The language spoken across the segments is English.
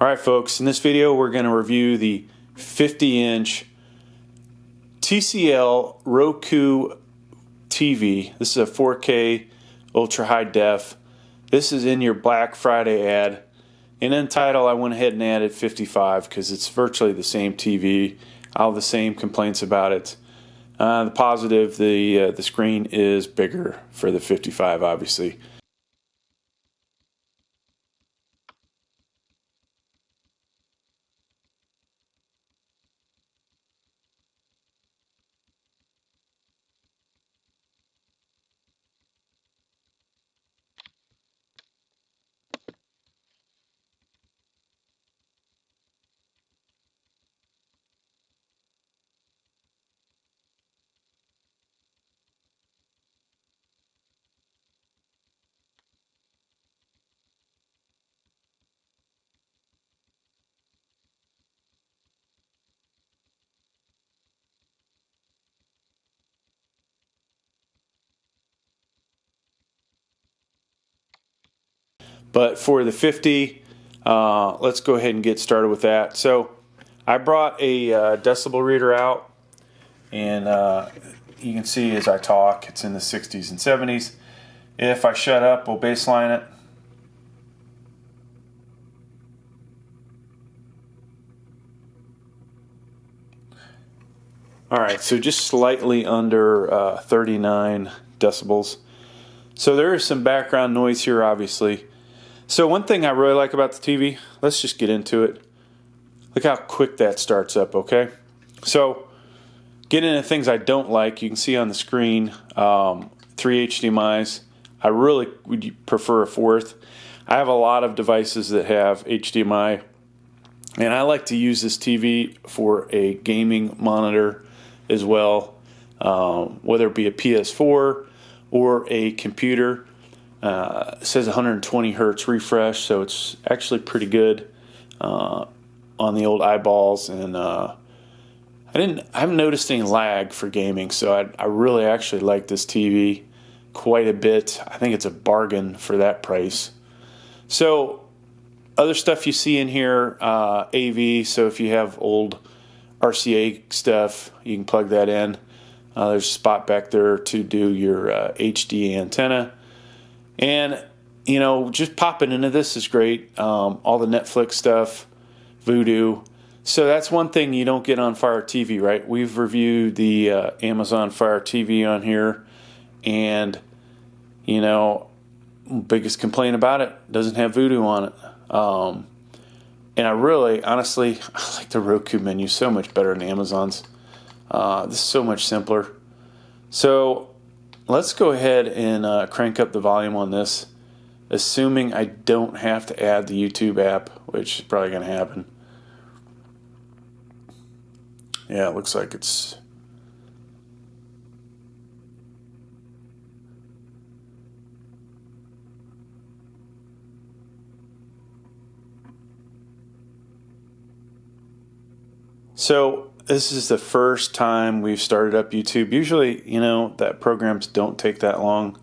Alright folks, in this video we're going to review the 50-inch TCL Roku TV. This is a 4K ultra high def. This is in your Black Friday ad. And in title I went ahead and added 55 because it's virtually the same TV. All the same complaints about it. The positive, the screen is bigger for the 55 obviously. But for the 50, let's go ahead and get started with that. So I brought a decibel reader out, and you can see as I talk, it's in the 60s and 70s. If I shut up, we'll baseline it. Alright, so just slightly under 39 decibels. So there is some background noise here, obviously. So one thing I really like about the TV, let's just get into it. Look how quick that starts up, okay? So, getting into things I don't like, you can see on the screen, 3 HDMIs. I really would prefer a fourth. I have a lot of devices that have HDMI, and I like to use this TV for a gaming monitor as well, whether it be a PS4 or a computer. It says 120 hertz refresh, so it's actually pretty good on the old eyeballs, and I haven't noticed any lag for gaming, so I really actually like this TV quite a bit. I think it's a bargain for that price. So other stuff you see in here, AV, so if you have old RCA stuff, you can plug that in. There's a spot back there to do your HD antenna. And, you know, just popping into this is great. All the Netflix stuff, Vudu. So that's one thing you don't get on Fire TV, right? We've reviewed the Amazon Fire TV on here. And, you know, biggest complaint about it, doesn't have Vudu on it. And I really, honestly, I like the Roku menu so much better than Amazon's. This is so much simpler. So let's go ahead and crank up the volume on this, assuming I don't have to add the YouTube app, which is probably going to happen. Yeah, it looks like it's... So this is the first time we've started up YouTube. Usually, you know, that programs don't take that long.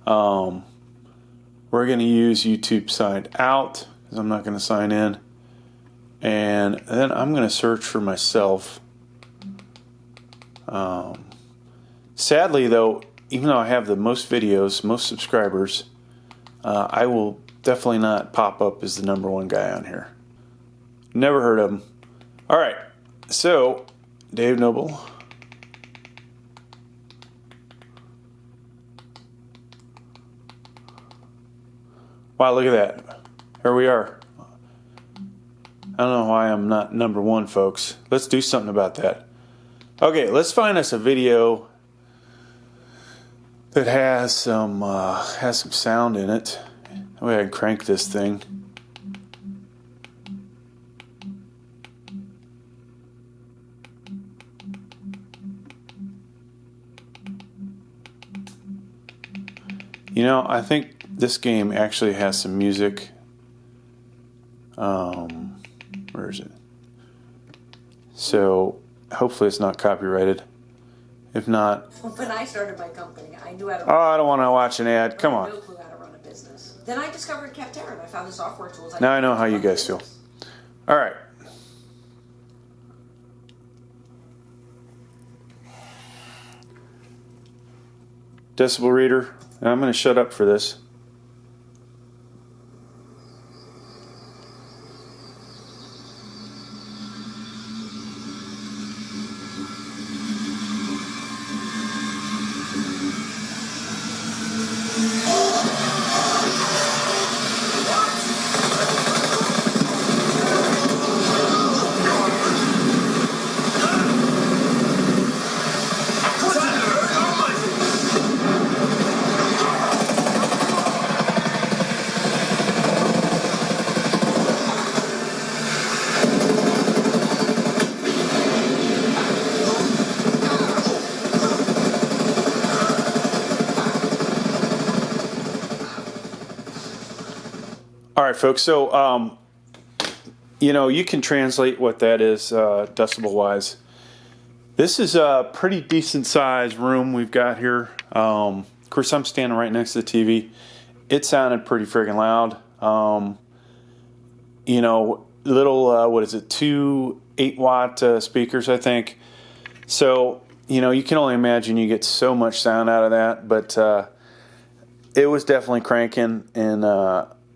We're going to use YouTube signed out because I'm not going to sign in. And then I'm going to search for myself. Sadly, though, even though I have the most videos, most subscribers, I will definitely not pop up as the #1 guy on here. Never heard of him. All right. So, Dave Noble. Wow, look at that. Here we are. I don't know why I'm not #1, folks. Let's do something about that. Okay, let's find us a video that has some sound in it. That way I can crank this thing. You know, I think this game actually has some music. Where is it? So, hopefully it's not copyrighted. If not... When I started my company, I knew how to... Oh, I don't want to watch an ad. Come on. I had no clue how to run a business. Then I discovered Capterra, and I found the software tools. Now I know how you guys feel. All right. Decibel reader. And I'm going to shut up for this. All right, folks. So, you know, you can translate what that is decibel-wise. This is a pretty decent sized room we've got here. Of course, I'm standing right next to the TV. It sounded pretty friggin' loud. You know, little, what is it, 2 8-watt speakers, I think. So, you know, you can only imagine you get so much sound out of that. But it was definitely cranking, and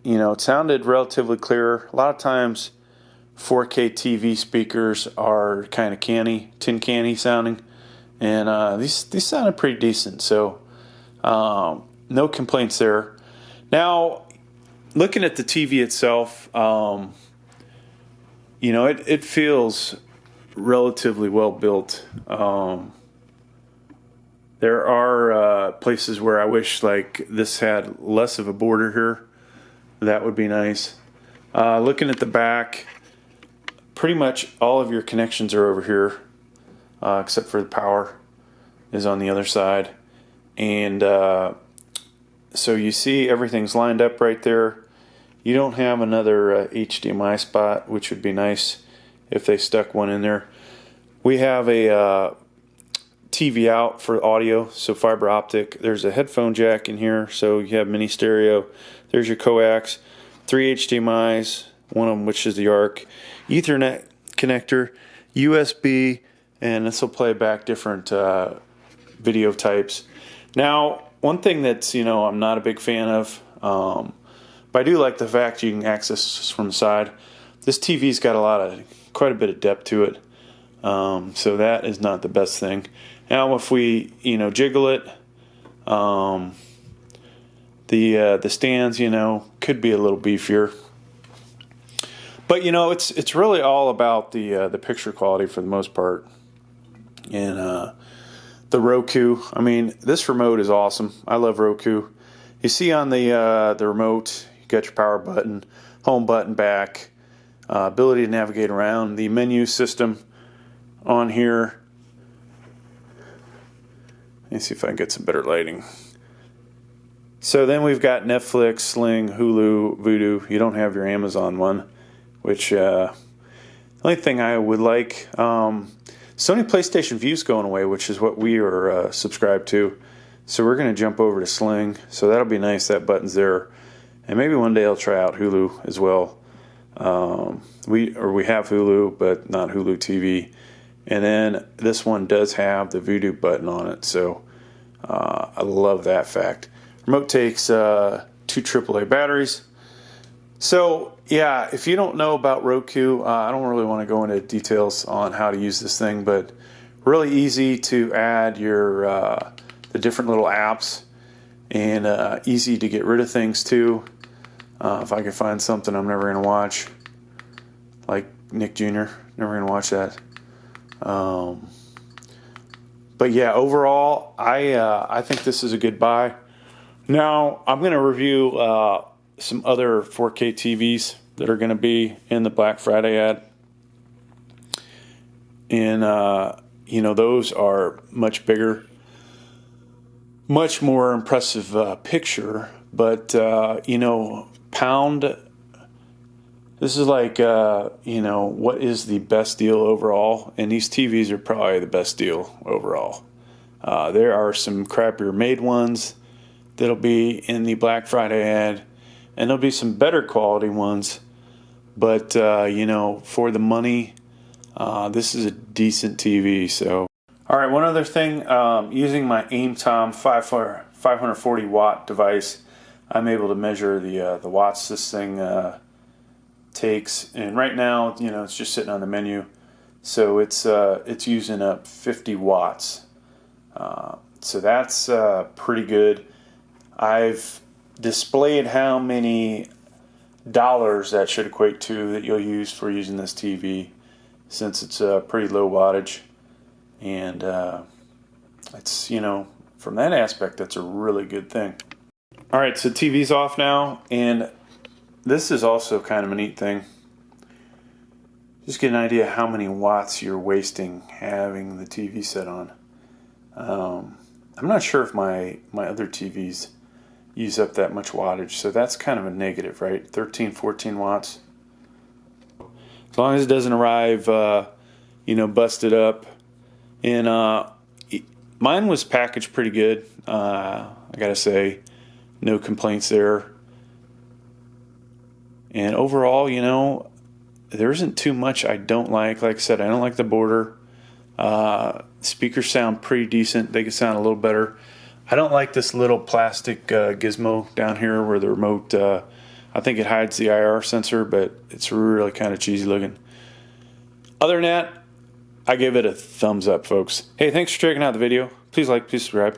you know, it sounded relatively clear. A lot of times 4K TV speakers are kind of tin canny sounding, and these sounded pretty decent, so no complaints there. Now, looking at the TV itself, you know, it feels relatively well built. There are places where I wish like this had less of a border here. That would be nice. Looking at the back, pretty much all of your connections are over here, except for the power is on the other side. And so you see everything's lined up right there. You don't have another HDMI spot, which would be nice if they stuck one in there. We have a TV out for audio, so fiber optic. There's a headphone jack in here, so you have mini stereo. There's your coax, 3 HDMIs, one of them which is the ARC, Ethernet connector, USB, and this will play back different video types. Now, one thing that's, you know, I'm not a big fan of, but I do like the fact you can access this from the side. This TV's got quite a bit of depth to it, so that is not the best thing. Now, if we, you know, jiggle it, the stands, you know, could be a little beefier, but you know, it's really all about the picture quality for the most part. And the Roku, I mean, this remote is awesome. I love Roku. You see on the remote, you got your power button, home button back, ability to navigate around the menu system on here. Let me see if I can get some better lighting. So then we've got Netflix, Sling, Hulu, Vudu. You don't have your Amazon one, which the only thing I would like, Sony PlayStation View's going away, which is what we are subscribed to. So we're going to jump over to Sling. So that'll be nice. That button's there, and maybe one day I'll try out Hulu as well. We have Hulu, but not Hulu TV. And then this one does have the Vudu button on it, so I love that fact. Remote takes 2 AAA batteries. So yeah, if you don't know about Roku, I don't really want to go into details on how to use this thing, but really easy to add your the different little apps, and easy to get rid of things too. If I can find something I'm never going to watch, like Nick Jr., never going to watch that. But yeah, overall, I think this is a good buy. Now, I'm going to review some other 4K TVs that are going to be in the Black Friday ad. And, you know, those are much bigger, much more impressive picture. But, you know, this is like, you know, what is the best deal overall? And these TVs are probably the best deal overall. There are some crappier made ones that'll be in the Black Friday ad, and there'll be some better quality ones, but you know, for the money, this is a decent TV. So, all right, one other thing, using my AimTom 540 watt device, I'm able to measure the watts this thing takes, and right now, you know, it's just sitting on the menu, so it's using up 50 watts. So that's pretty good. I've displayed how many dollars that should equate to that you'll use for using this TV, since it's pretty low wattage, and it's, you know, from that aspect, that's a really good thing. All right, so TV's off now, and this is also kind of a neat thing. Just get an idea how many watts you're wasting having the TV set on. I'm not sure if my other TVs use up that much wattage, so that's kind of a negative, right? 13, 14 watts. As long as it doesn't arrive, you know, busted up. And mine was packaged pretty good. I gotta say, no complaints there. And overall, you know, there isn't too much I don't like. Like I said, I don't like the border. Speakers sound pretty decent. They could sound a little better. I don't like this little plastic gizmo down here where the remote, I think it hides the IR sensor, but it's really kind of cheesy looking. Other than that, I give it a thumbs up, folks. Hey, thanks for checking out the video. Please like, please subscribe.